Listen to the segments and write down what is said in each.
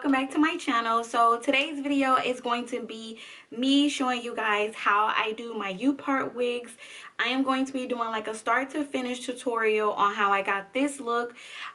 welcome back to my channel. So today's video is going to be me showing you guys how I do my U-part wigs. I am going to be doing like a start to finish tutorial on how I got this look.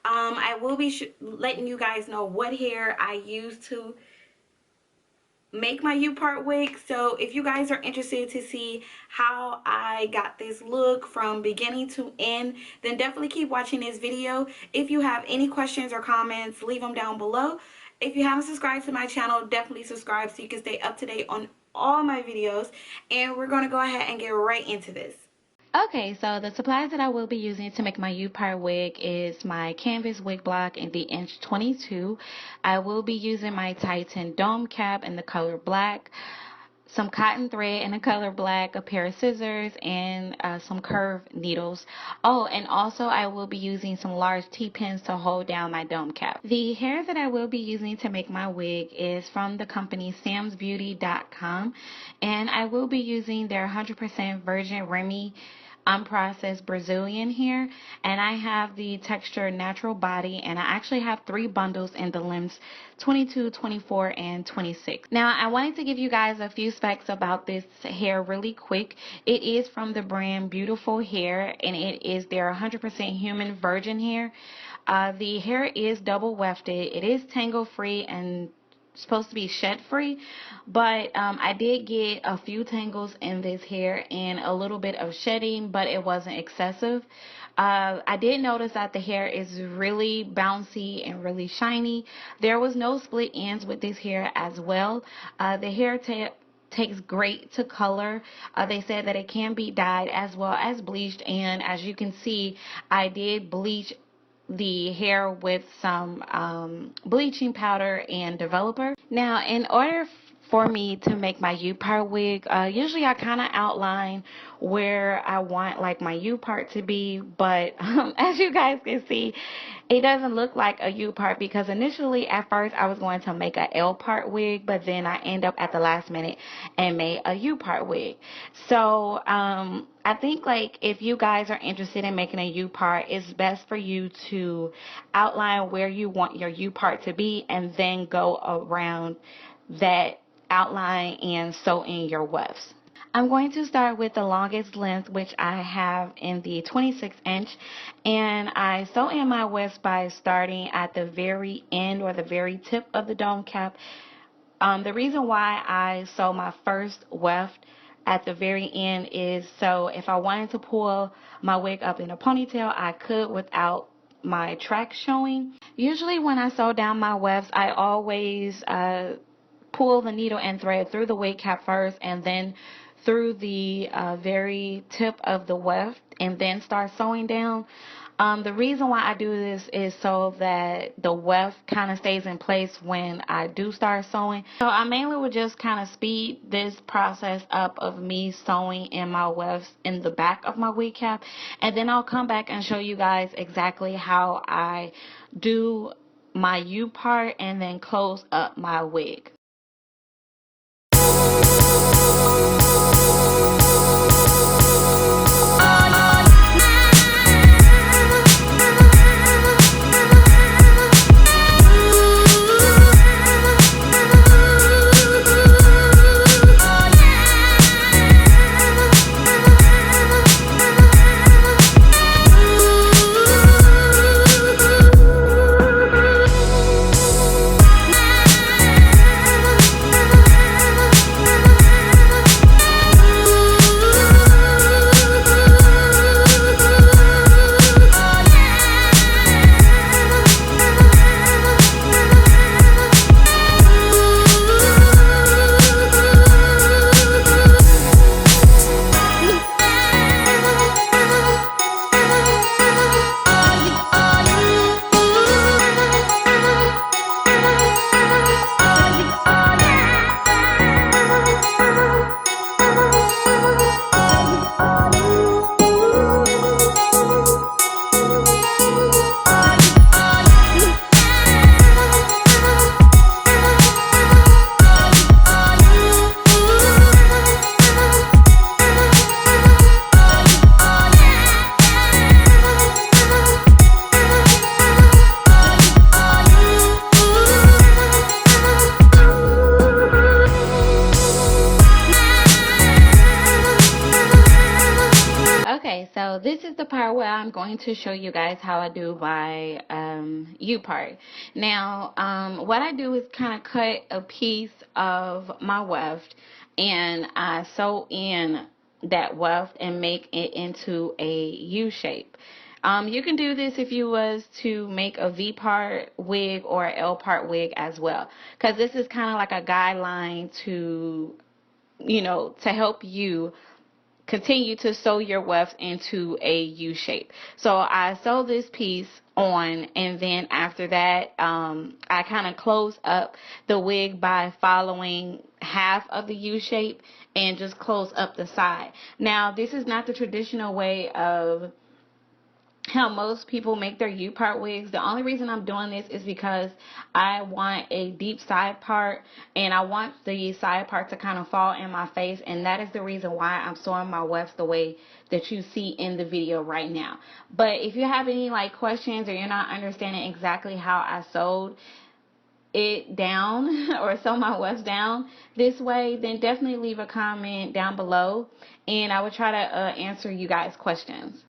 I will be letting you guys know what hair I use to make my U-part wig. So if you guys are interested to see how I got this look from beginning to end, then definitely keep watching this video. If you have any questions or comments, leave them down below. If you haven't subscribed to my channel, definitely subscribe so you can stay up to date on all my videos. And we're going to go ahead and get right into this. Okay, so the supplies that I will be using to make my U-part wig is my canvas wig block in the inch 22. I will be using my Titan dome cap in the color black, some cotton thread in the color black, a pair of scissors, and some curved needles. Oh, and also I will be using some large T-pins to hold down my dome cap. The hair that I will be using to make my wig is from the company SAMBEAUTY.com, and I will be using their 100% virgin Remy unprocessed Brazilian hair, and I have the texture natural body, and I actually have 3 bundles in the lengths 22, 24, and 26. Now I wanted to give you guys a few specs about this hair really quick. It is from the brand Beautiful Hair, and it is their 100% human virgin hair. The hair is double wefted. It is tangle free and supposed to be shed free, but I did get a few tangles in this hair and a little bit of shedding, but it wasn't excessive. I did notice that the hair is really bouncy and really shiny. There was no split ends with this hair as well. The hair takes great to color. They said that it can be dyed as well as bleached, and as you can see, I did bleach the hair with some bleaching powder and developer. Now, in order for me to make my U-part wig, usually I kind of outline where I want like my U-part to be, but as you guys can see, it doesn't look like a U-part because initially at first I was going to make a L-part wig, but then I end up at the last minute and made a U-part wig. So I think like if you guys are interested in making a U-part, it's best for you to outline where you want your U-part to be and then go around that outline and sew in your wefts. I'm going to start with the longest length, which I have in the 26 inch, and I sew in my wefts by starting at the very end or the very tip of the dome cap. The reason why I sew my first weft at the very end is so if I wanted to pull my wig up in a ponytail, I could without my track showing. Usually when I sew down my wefts, I always pull the needle and thread through the wig cap first and then through the very tip of the weft and then start sewing down. The reason why I do this is so that the weft kind of stays in place when I do start sewing. So I mainly would just kind of speed this process up of me sewing in my wefts in the back of my wig cap, and then I'll come back and show you guys exactly how I do my U-part and then close up my wig. Okay, so this is the part where I'm going to show you guys how I do my U part. Now, what I do is kind of cut a piece of my weft and I sew in that weft and make it into a U shape. You can do this if you was to make a V part wig or L part wig as well, because this is kind of like a guideline to, to help you continue to sew your weft into a U shape. So I sew this piece on, and then after that, I kind of close up the wig by following half of the U shape and just close up the side. Now, this is not the traditional way of how most people make their U-part wigs. The only reason I'm doing this is because I want a deep side part, and I want the side part to kind of fall in my face, and that is the reason why I'm sewing my wefts the way that you see in the video right now. But if you have any questions, or you're not understanding exactly how I sewed it down or sew my wefts down this way, then definitely leave a comment down below, and I will try to answer you guys' questions.